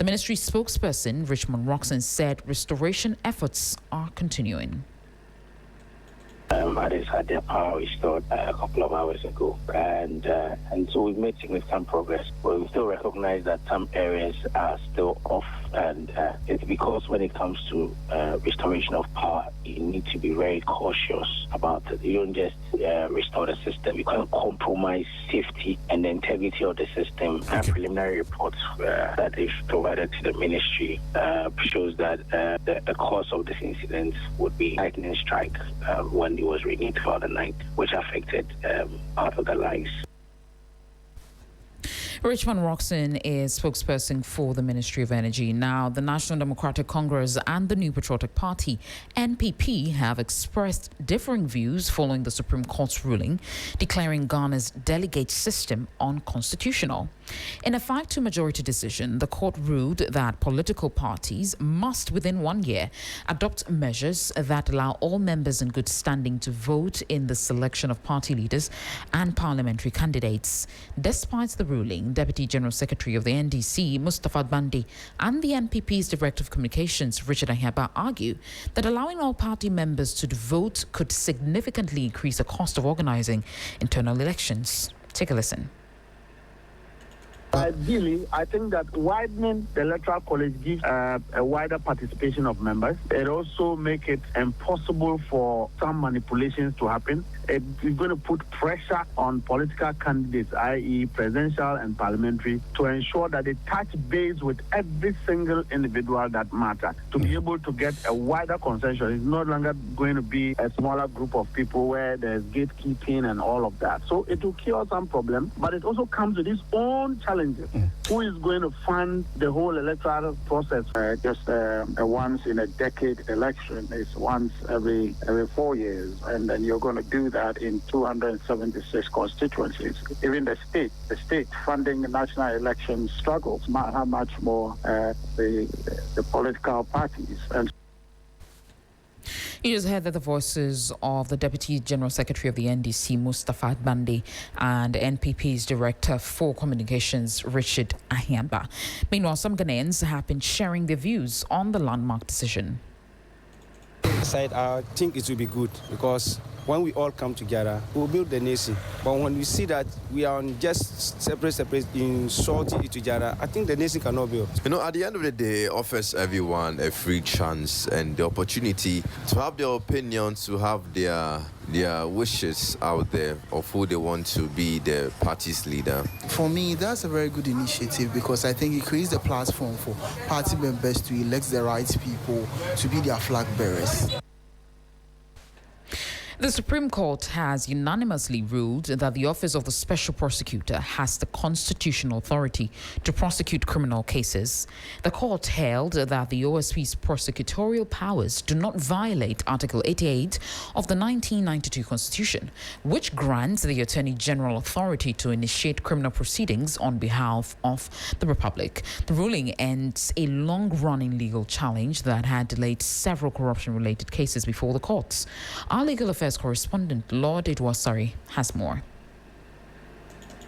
The ministry spokesperson, Richmond Roxon, said restoration efforts are continuing. Others had their power restored a couple of hours ago, and so we've made significant progress. But we still recognize that some areas are still off, and it's because when it comes to restoration of power, you need to be very cautious about it. You don't just restore the system. You can't compromise safety and the integrity of the system. Our preliminary reports that they've provided to the ministry shows that the cause of this incident would be lightning strike when it was renewed for the night, which affected part of the lines. Richmond Roxon is spokesperson for the Ministry of Energy. Now, the National Democratic Congress and the New Patriotic Party, NPP, have expressed differing views following the Supreme Court's ruling declaring Ghana's delegate system unconstitutional. In a 5-2 majority decision, the court ruled that political parties must, within 1 year, adopt measures that allow all members in good standing to vote in the selection of party leaders and parliamentary candidates. Despite the ruling, Deputy General Secretary of the NDC, Mustafa Bandi, and the NPP's Director of Communications, Richard Ahaba, argue that allowing all party members to vote could significantly increase the cost of organizing internal elections. Take a listen. Ideally, I think that widening the Electoral College gives a wider participation of members. It also makes it impossible for some manipulations to happen. It is going to put pressure on political candidates, i.e. presidential and parliamentary, to ensure that they touch base with every single individual that matters, to be able to get a wider consensus. It's no longer going to be a smaller group of people where there's gatekeeping and all of that. So it will cure some problems, but it also comes with its own challenges. Who is going to fund the whole electoral process? Just a once in a decade election is once every 4 years, and then you're going to do that in 276 constituencies. Even the state funding the national election struggles, how much more the political parties. And You just heard that the voices of the Deputy General Secretary of the NDC, Mustafa Bandi, and NPP's Director for Communications, Richard Ahaba. Meanwhile, some Ghanaians have been sharing their views on the landmark decision. I think it will be good because when we all come together, we'll build the nation. But when we see that we are on just separate, insulting each other, I think the nation cannot build. You know, at the end of the day, it offers everyone a free chance and the opportunity to have their opinions, to have their wishes out there of who they want to be the party's leader. For me, that's a very good initiative because I think it creates the platform for party members to elect the right people to be their flag bearers. The Supreme Court has unanimously ruled that the Office of the Special Prosecutor has the constitutional authority to prosecute criminal cases. The court held that the OSP's prosecutorial powers do not violate Article 88 of the 1992 Constitution, which grants the Attorney General authority to initiate criminal proceedings on behalf of the Republic. The ruling ends a long-running legal challenge that had delayed several corruption-related cases before the courts. Our legal affairs correspondent Lord Edwasari has more.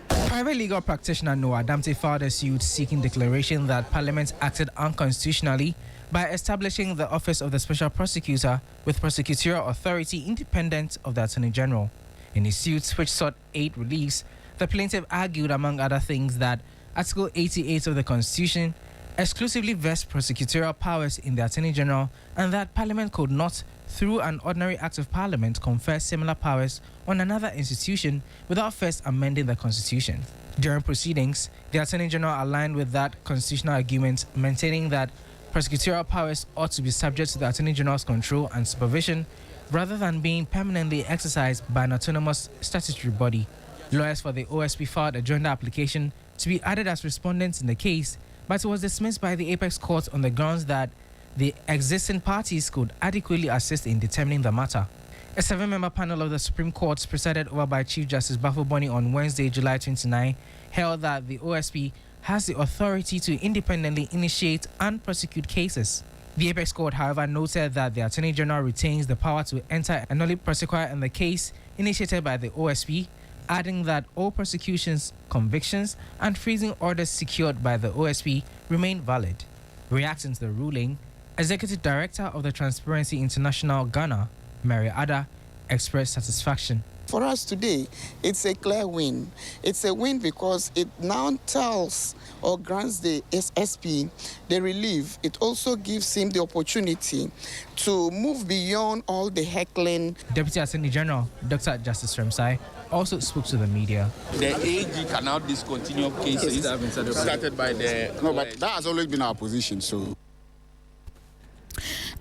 Private legal practitioner Noah Damte filed a suit seeking declaration that Parliament acted unconstitutionally by establishing the Office of the Special Prosecutor with prosecutorial authority independent of the Attorney General. In his suit, which sought 8 reliefs, the plaintiff argued, among other things, that Article 88 of the Constitution exclusively vests prosecutorial powers in the Attorney General and that Parliament could not, through an ordinary act of Parliament, confer similar powers on another institution without first amending the Constitution. During proceedings, the Attorney General aligned with that constitutional argument, maintaining that prosecutorial powers ought to be subject to the Attorney General's control and supervision rather than being permanently exercised by an autonomous statutory body. Lawyers for the OSP filed a joint application to be added as respondents in the case, but it was dismissed by the Apex Court on the grounds that the existing parties could adequately assist in determining the matter. A 7-member panel of the Supreme Court, presided over by Chief Justice Bafo-Boni on Wednesday, July 29, held that the OSP has the authority to independently initiate and prosecute cases. The Apex Court, however, noted that the Attorney General retains the power to enter a nolle prosequi in the case initiated by the OSP, adding that all prosecutions, convictions, and freezing orders secured by the OSP remain valid. Reacting to the ruling, Executive Director of the Transparency International Ghana, Mary Ada, expressed satisfaction. For us today, it's a clear win. It's a win because it now tells or grants the SSP the relief. It also gives him the opportunity to move beyond all the heckling. Deputy Attorney General Dr. Justice Remsai also spoke to the media. The AG cannot discontinue cases started by the... No, but that has always been our position, so...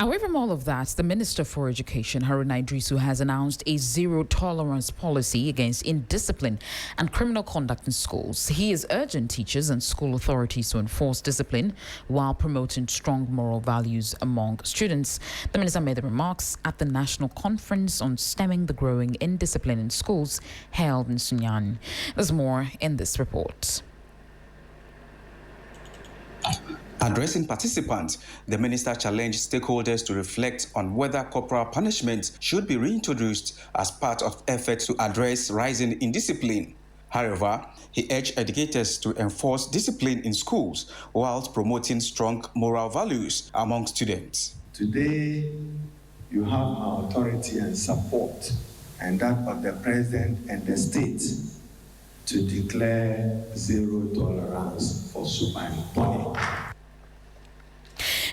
Away from all of that, the Minister for Education, Haruna Idrisu, has announced a zero-tolerance policy against indiscipline and criminal conduct in schools. He is urging teachers and school authorities to enforce discipline while promoting strong moral values among students. The Minister made the remarks at the National Conference on Stemming the Growing Indiscipline in Schools held in Sunyani. There's more in this report. Addressing participants, the minister challenged stakeholders to reflect on whether corporal punishment should be reintroduced as part of efforts to address rising indiscipline. However, he urged educators to enforce discipline in schools whilst promoting strong moral values among students. Today, you have our authority and support, and that of the president and the state, to declare zero tolerance for supine bullying.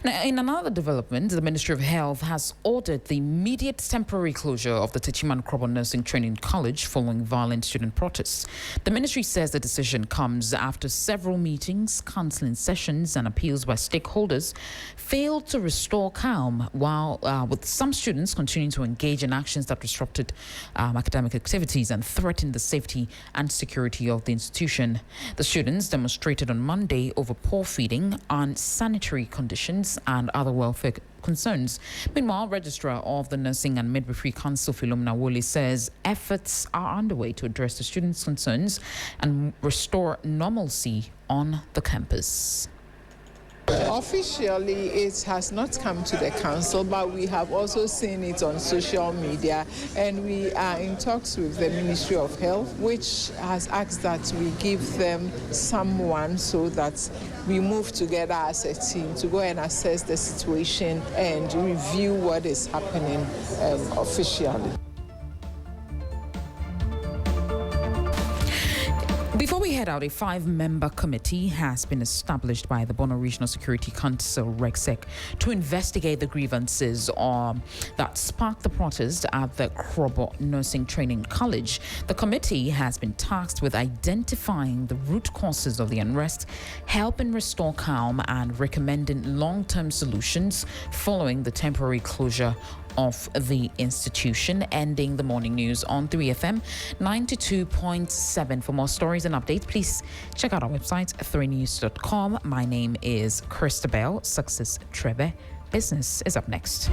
Now, in another development, the Ministry of Health has ordered the immediate temporary closure of the Techiman Krobo Nursing Training College following violent student protests. The ministry says the decision comes after several meetings, counseling sessions, and appeals by stakeholders failed to restore calm, while with some students continuing to engage in actions that disrupted academic activities and threatened the safety and security of the institution. The students demonstrated on Monday over poor feeding, unsanitary conditions, and other welfare concerns. Meanwhile, Registrar of the Nursing and Midwifery Council, Philomena Wole, says efforts are underway to address the students' concerns and restore normalcy on the campus. Officially, it has not come to the council, but we have also seen it on social media, and we are in talks with the Ministry of Health, which has asked that we give them someone so that we move together as a team to go and assess the situation and review what is happening officially. Before we head out, a 5-member committee has been established by the Bono Regional Security Council, REGSEC, to investigate the grievances that sparked the protest at the Krobo Nursing Training College. The committee has been tasked with identifying the root causes of the unrest, helping restore calm, and recommending long-term solutions following the temporary closure of the institution. Ending the morning news on 3FM 92.7. For more stories and updates, please check out our website 3news.com. My name is Christabel Success Trebe. Business is up next.